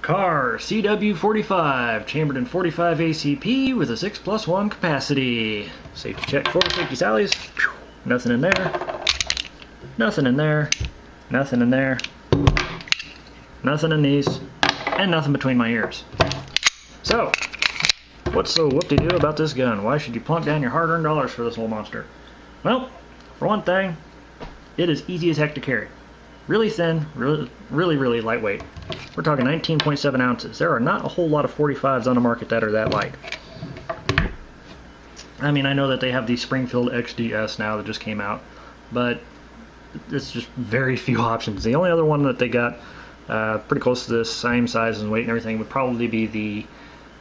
Kahr CW45, chambered in 45 ACP with a 6+1 capacity. Safety check for safety sallies. Nothing in there. Nothing in there. Nothing in there. Nothing in these. And nothing between my ears. So, what's so whoop-de-doo about this gun? Why should you plunk down your hard-earned dollars for this little monster? Well, for one thing, it is easy as heck to carry. Really thin, really lightweight. We're talking 19.7 ounces. There are not a whole lot of 45s on the market that are that light. I mean, I know that they have the Springfield XDS now that just came out, but it's just very few options. The only other one that they got pretty close to this same size and weight and everything would probably be the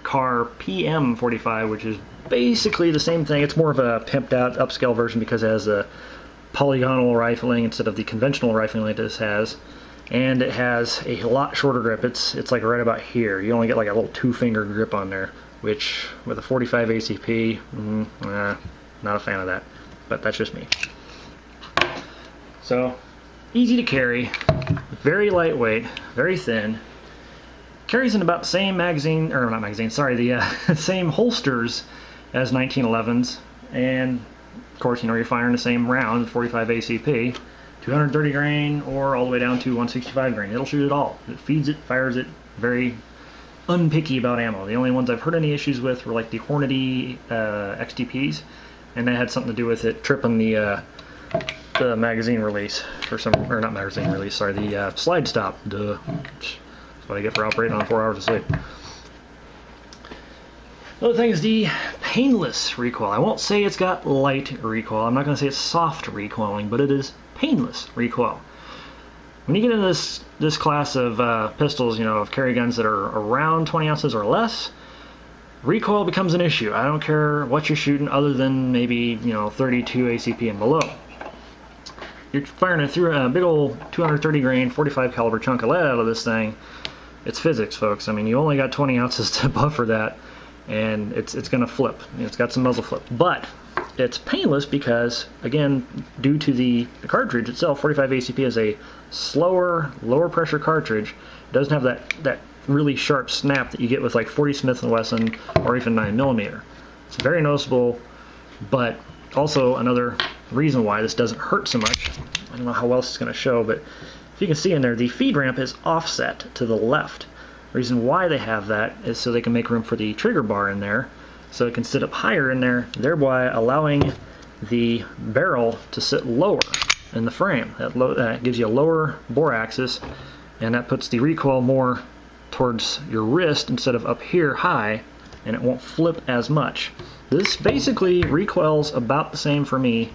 Kahr PM45, which is basically the same thing. It's more of a pimped out upscale version because it has a polygonal rifling instead of the conventional rifling like this has, and it has a lot shorter grip. It's like right about here. You only get like a little 2-finger grip on there, which with a 45 ACP, not a fan of that, but that's just me. So easy to carry, very lightweight, very thin, carries in about the same magazine, or not magazine, sorry, the same holsters as 1911s, and of course, you know, you're firing the same round, 45 ACP, 230 grain or all the way down to 165 grain. It'll shoot it all. It feeds it, fires it, very unpicky about ammo. The only ones I've heard any issues with were like the Hornady XTPs, and that had something to do with it tripping the magazine release for some, or not magazine release, sorry, the slide stop. Duh. That's what I get for operating on 4 hours of sleep. Another thing is the painless recoil. I won't say it's got light recoil. I'm not going to say it's soft recoiling, but it is painless recoil. When you get into this class of pistols, you know, of carry guns that are around 20 ounces or less, recoil becomes an issue. I don't care what you're shooting other than maybe, you know, 32 ACP and below. You're firing through a big old 230 grain 45 caliber chunk of lead out of this thing. It's physics, folks. I mean, you only got 20 ounces to buffer that, and it's going to flip. It's got some muzzle flip, but it's painless because, again, due to the cartridge itself, 45 ACP is a slower, lower pressure cartridge. It doesn't have that really sharp snap that you get with like 40 Smith & Wesson or even 9mm. It's very noticeable, but also another reason why this doesn't hurt so much. I don't know how else it's going to show, but if you can see in there, the feed ramp is offset to the left. The reason why they have that is so they can make room for the trigger bar in there, so it can sit up higher in there, thereby allowing the barrel to sit lower in the frame. That gives you a lower bore axis, and that puts the recoil more towards your wrist instead of up here high, and it won't flip as much. This basically recoils about the same for me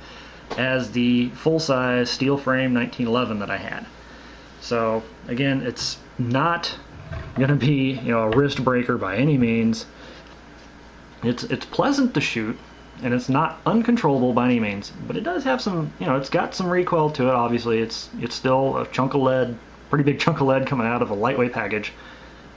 as the full-size steel frame 1911 that I had. So again, it's not going to be, you know, a wrist breaker by any means. It's pleasant to shoot, and it's not uncontrollable by any means, but it does have some, you know, it's got some recoil to it. Obviously, it's still a chunk of lead, pretty big chunk of lead coming out of a lightweight package,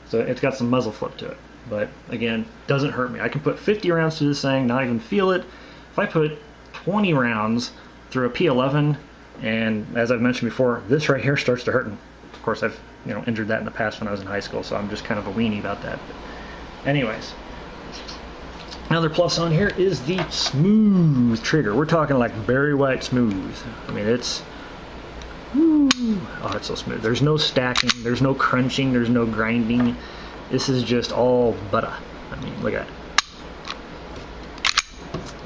so it's got some muzzle flip to it. But again, doesn't hurt me. I can put 50 rounds through this thing, not even feel it. If I put 20 rounds through a P11, and as I've mentioned before, this right here starts to hurt. And of course, I've, you know, injured that in the past when I was in high school, so I'm just kind of a weenie about that. But anyways, another plus on here is the smooth trigger. We're talking like Barry White smooth. I mean, it's, woo, oh, it's so smooth. There's no stacking, there's no crunching, there's no grinding. This is just all butter. I mean, look at that.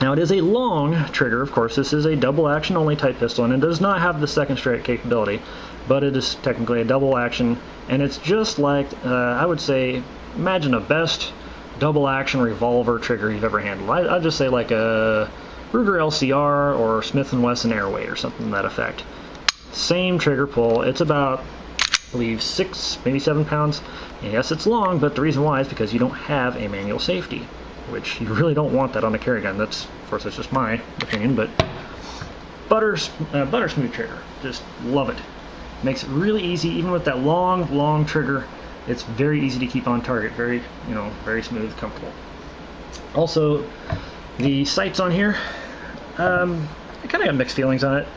Now, it is a long trigger, of course. This is a double action only type pistol, and it does not have the second strike capability, but it is technically a double action, and it's just like, I would say, imagine a best double action revolver trigger you've ever handled. I'd just say like a Ruger LCR or Smith & Wesson Airweight or something to that effect. Same trigger pull. It's about, I believe, 6, maybe 7 pounds. And yes, it's long, but the reason why is because you don't have a manual safety, which you really don't want that on a carry gun. That's, of course, that's just my opinion, but butter smooth trigger. Just love it. Makes it really easy, even with that long trigger. It's very easy to keep on target. Very, you know, very smooth, comfortable. Also, the sights on here, I kind of got mixed feelings on it.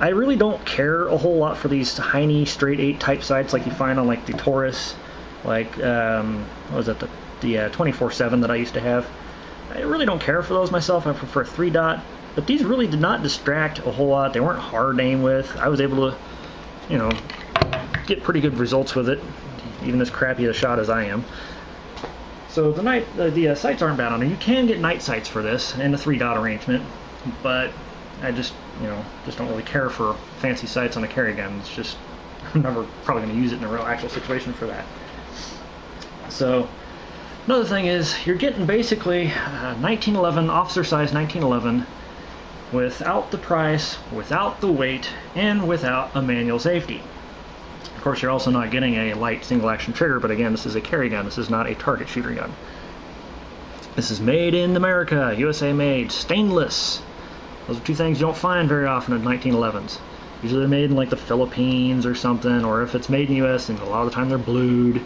I really don't care a whole lot for these tiny straight 8 type sights like you find on like the Taurus like what was it, the 24/7 that I used to have. I really don't care for those myself. I prefer 3-dot, but these really did not distract a whole lot. They weren't hard to aim with. I was able to, you know, get pretty good results with it, even as crappy a shot as I am. So the sights aren't bad on it. You can get night sights for this in a 3-dot arrangement, but I just don't really care for fancy sights on a carry gun. It's just, I'm never probably going to use it in a real actual situation for that. So another thing is, you're getting basically 1911, officer size 1911, without the price, without the weight, and without a manual safety. Of course, you're also not getting a light single action trigger, but again, this is a carry gun. This is not a target shooter gun. This is made in America, USA made, stainless. Those are two things you don't find very often in 1911s. Usually they're made in like the Philippines or something, or if it's made in the US, and a lot of the time they're blued.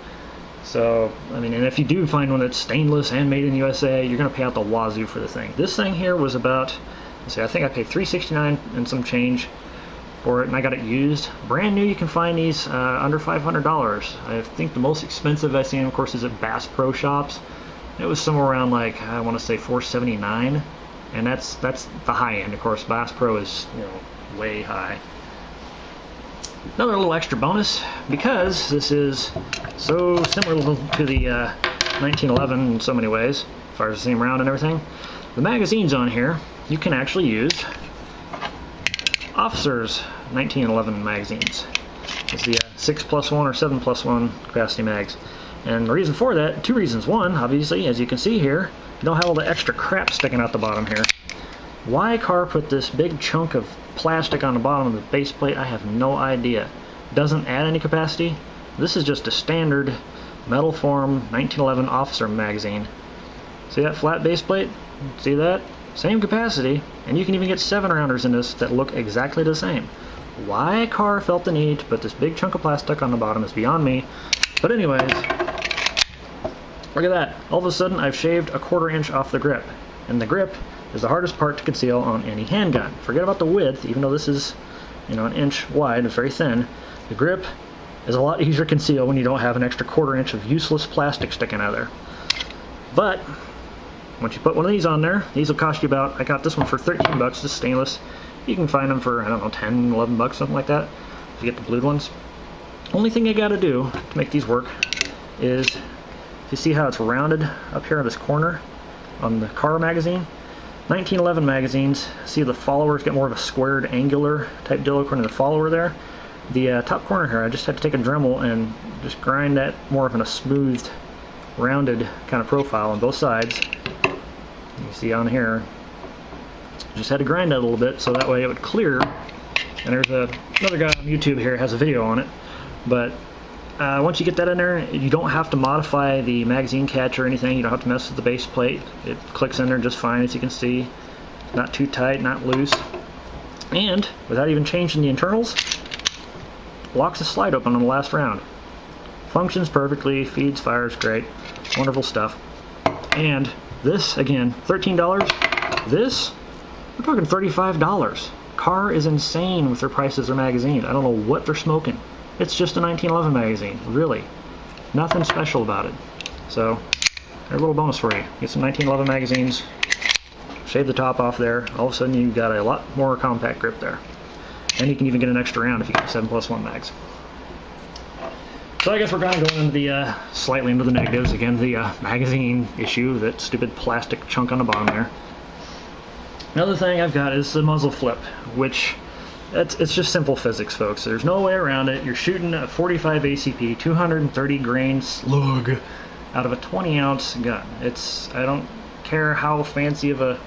So, I mean, and if you do find one that's stainless and made in the USA, you're going to pay out the wazoo for the thing. This thing here was about, let's see, I think I paid $369 and some change for it, and I got it used. Brand new, you can find these under $500. I think the most expensive I've seen, of course, is at Bass Pro Shops. It was somewhere around, like, I want to say $479, and that's the high end. Of course, Bass Pro is, way high. Another little extra bonus, because this is so similar to the 1911 in so many ways, as far as the same round and everything. The magazines on here, you can actually use Officer's 1911 magazines. It's the 6+1 or 7+1 capacity mags. And the reason for that, two reasons. One, obviously, as you can see here, you don't have all the extra crap sticking out the bottom here. Why Kahr put this big chunk of plastic on the bottom of the base plate, I have no idea. Doesn't add any capacity. This is just a standard metal form 1911 officer magazine. See that flat base plate? See that? Same capacity, and you can even get 7-rounders in this that look exactly the same. Why Kahr felt the need to put this big chunk of plastic on the bottom is beyond me. But anyways, look at that. All of a sudden I've shaved a 1/4 inch off the grip. And the grip is the hardest part to conceal on any handgun. Forget about the width, even though this is, an inch wide, it's very thin. The grip is a lot easier to conceal when you don't have an extra 1/4 inch of useless plastic sticking out of there. But once you put one of these on there, these will cost you about, I got this one for 13 bucks, this stainless. You can find them for, I don't know, 10, 11 bucks, something like that, if you get the blued ones. Only thing you gotta do to make these work is, you see how it's rounded up here in this corner on the Kahr magazine? 1911 magazines, see the followers get more of a squared angular type deal according to the follower there. The top corner here, I just had to take a Dremel and just grind that more of in a smoothed, rounded kind of profile on both sides. You see on here, just had to grind that a little bit so that way it would clear. And there's another guy on YouTube here has a video on it. But once you get that in there, you don't have to modify the magazine catch or anything. You don't have to mess with the base plate. It clicks in there just fine, as you can see. Not too tight, not loose. And without even changing the internals, locks the slide open on the last round. Functions perfectly, feeds, fires, great. Wonderful stuff. And this, again, $13. This, we're talking $35. Kahr is insane with their prices or magazines. I don't know what they're smoking. It's just a 1911 magazine, really. Nothing special about it. So, there's a little bonus for you. Get some 1911 magazines, shave the top off there, all of a sudden you've got a lot more compact grip there. And you can even get an extra round if you get 7+1 mags. So I guess we're going to go into the, slightly into the negatives. Again, the magazine issue, that stupid plastic chunk on the bottom there. Another thing I've got is the muzzle flip, which it's just simple physics, folks. There's no way around it. You're shooting a 45 ACP, 230 grain slug out of a 20-ounce gun. I don't care how fancy of a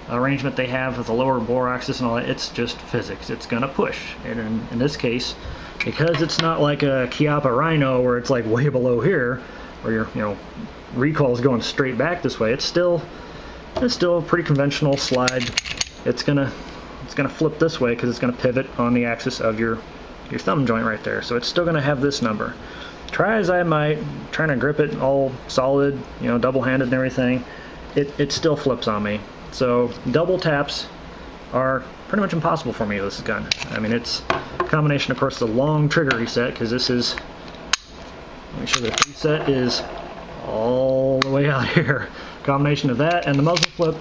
arrangement they have with the lower bore axis and all that. It's just physics. It's gonna push. And in this case, because it's not like a Chiappa Rhino where it's like way below here, where your recoil is going straight back this way. It's still a pretty conventional slide. It's gonna flip this way because it's gonna pivot on the axis of your thumb joint right there. So it's still gonna have this number. Try as I might, trying to grip it all solid, double-handed and everything, it still flips on me. So double taps are pretty much impossible for me with this gun. I mean, it's a combination, of course, the long trigger reset, because this is Make sure the preset is all the way out here. Combination of that and the muzzle flip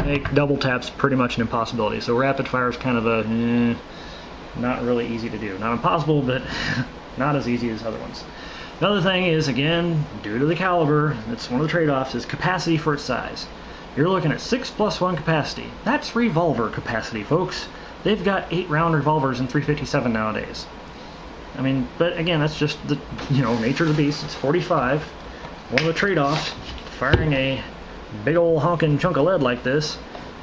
make double taps pretty much an impossibility. So rapid fire is kind of a not really easy to do. Not impossible, but not as easy as other ones. Another thing is, again, due to the caliber, it's one of the trade-offs, is capacity for its size. You're looking at 6+1 capacity. That's revolver capacity, folks. They've got 8-round revolvers in .357 nowadays. I mean, but again, that's just the nature of the beast. It's 45. One of the trade-offs, firing a big old honking chunk of lead like this,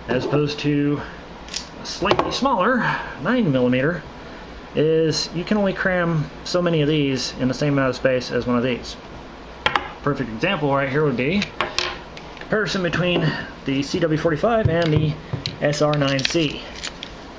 as opposed to a slightly smaller 9mm, is you can only cram so many of these in the same amount of space as one of these. Perfect example right here would be comparison between the CW45 and the SR9C.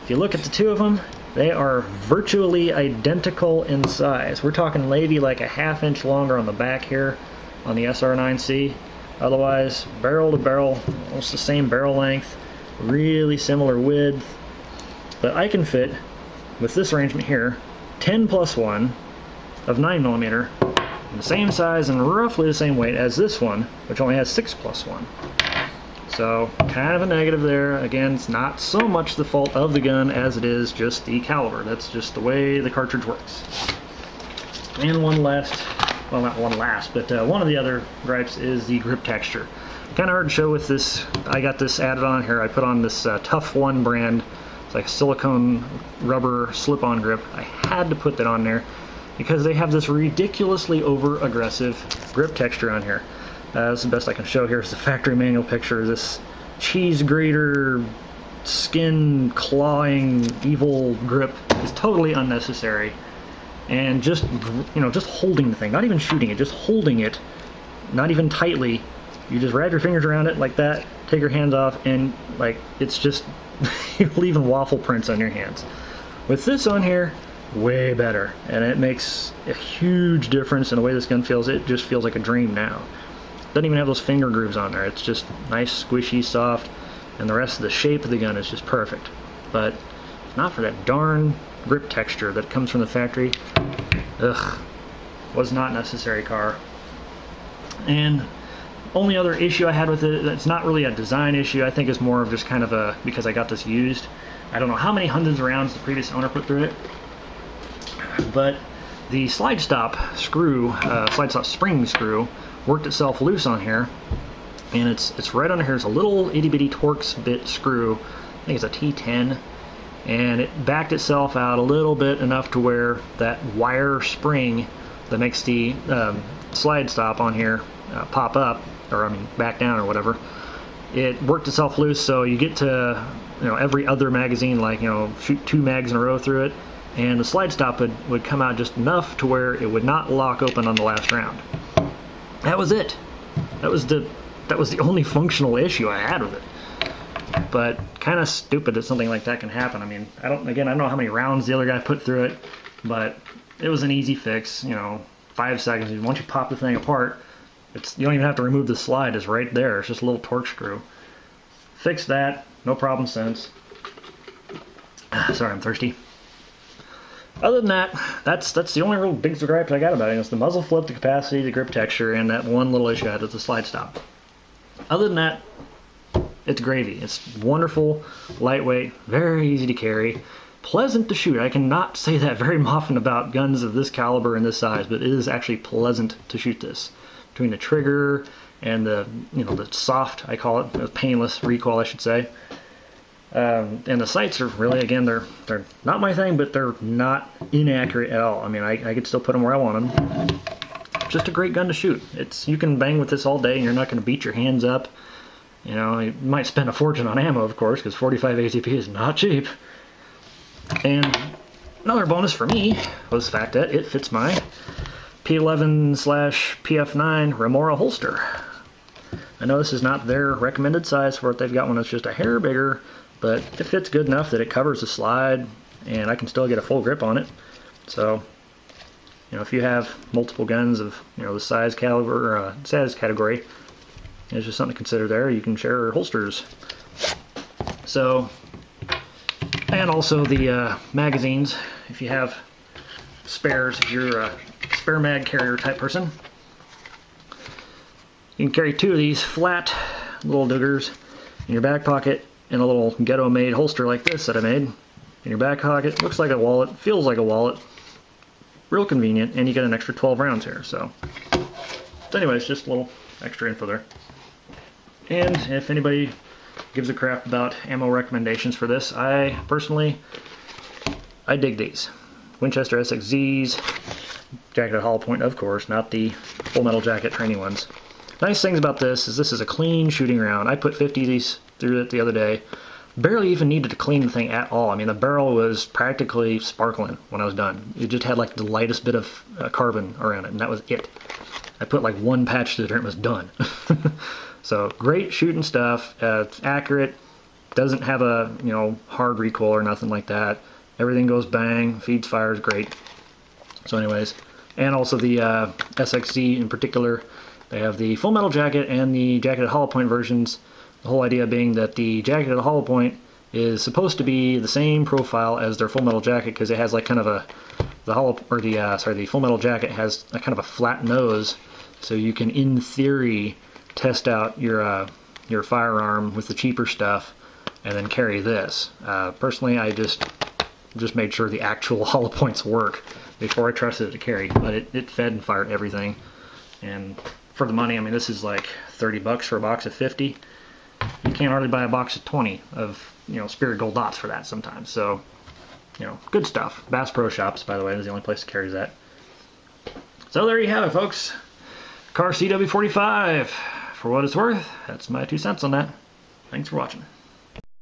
If you look at the two of them, they are virtually identical in size. We're talking maybe like a ½ inch longer on the back here on the SR9C. Otherwise, barrel to barrel, almost the same barrel length, really similar width. But I can fit, with this arrangement here, 10+1 of 9mm, in the same size and roughly the same weight as this one, which only has 6+1. So, kind of a negative there. Again, it's not so much the fault of the gun as it is just the caliber. That's just the way the cartridge works. And one last, well, not one last, but one of the other gripes is the grip texture. Kind of hard to show with this. I got this added on here. I put on this Tough One brand. It's like a silicone rubber slip-on grip. I had to put that on there because they have this ridiculously over-aggressive grip texture on here. That's the best I can show here is the factory manual picture. This cheese grater, skin clawing, evil grip is totally unnecessary. And just holding the thing, not even shooting it, just holding it, not even tightly. You just wrap your fingers around it like that, take your hands off, and like it's just you're leaving waffle prints on your hands. With this on here, way better, and it makes a huge difference in the way this gun feels. It just feels like a dream now. Doesn't even have those finger grooves on there. It's just nice, squishy, soft, and the rest of the shape of the gun is just perfect. But not for that darn grip texture that comes from the factory. Ugh, was not necessary, Kahr. And only other issue I had with it, it's not really a design issue. I think it's more of just kind of a, because I got this used. I don't know how many hundreds of rounds the previous owner put through it, but the slide stop screw, slide stop spring screw, worked itself loose on here, and it's right under here. It's a little itty bitty Torx bit screw. I think it's a T10, and it backed itself out a little bit enough to where that wire spring that makes the slide stop on here pop up, or I mean back down or whatever. It worked itself loose, so you get to every other magazine, like shoot 2 mags in a row through it, and the slide stop would come out just enough to where it would not lock open on the last round. That was it. That was the only functional issue I had with it. But kind of stupid that something like that can happen. I mean, I don't know how many rounds the other guy put through it, but it was an easy fix. 5 seconds. Once you pop the thing apart, you don't even have to remove the slide. It's right there. It's just a little Torx screw. Fixed that. No problem since. Sorry, I'm thirsty. Other than that, that's the only real big gripe I got about it. It's the muzzle flip, the capacity, the grip texture, and that one little issue I had with the slide stop. Other than that, it's gravy. It's wonderful, lightweight, very easy to carry, pleasant to shoot. I cannot say that very often about guns of this caliber and this size, but it is actually pleasant to shoot this. Between the trigger and the soft, I call it, the painless recoil, I should say. And the sights are really, again, they're not my thing, but they're not inaccurate at all. I mean, I could still put them where I want them. Just a great gun to shoot. You can bang with this all day, and you're not going to beat your hands up. You might spend a fortune on ammo, of course, because 45 ACP is not cheap. And another bonus for me was the fact that it fits my P11/PF9 Remora holster. I know this is not their recommended size for it. They've got one that's just a hair bigger, but it fits good enough that it covers the slide, and I can still get a full grip on it. So, if you have multiple guns of the size caliber or size category, it's just something to consider there. You can share holsters. So, and also the magazines, if you have spares, if you're spare mag carrier type person. You can carry 2 of these flat little diggers in your back pocket in a little ghetto-made holster like this that I made. In your back pocket, looks like a wallet, feels like a wallet. Real convenient, and you get an extra 12 rounds here. So anyways, just a little extra info there. And if anybody gives a crap about ammo recommendations for this, I dig these. Winchester SXZs, jacketed hollow point, of course, not the full metal jacket training ones. Nice things about this is a clean shooting round. I put 50 of these through it the other day. Barely even needed to clean the thing at all. I mean, the barrel was practically sparkling when I was done. It just had like the lightest bit of carbon around it, and that was it. I put like 1 patch to it and it was done. So great shooting stuff. It's accurate. Doesn't have a hard recoil or nothing like that. Everything goes bang. Feeds fire is great. So anyways, and also the SXZ in particular. They have the full metal jacket and the jacketed hollow point versions. The whole idea being that the jacketed hollow point is supposed to be the same profile as their full metal jacket, because it has like kind of the full metal jacket has a kind of a flat nose, so you can in theory test out your firearm with the cheaper stuff and then carry this. Personally, I just made sure the actual hollow points work before I trusted it to carry, but it fed and fired everything. And for the money, I mean, this is like 30 bucks for a box of 50. You can't hardly buy a box of 20 of Spirit Gold dots for that sometimes. So good stuff. Bass Pro Shops, by the way, is the only place that carries that. So there you have it, folks. Kahr CW45. For what it's worth, that's my 2 cents on that. Thanks for watching.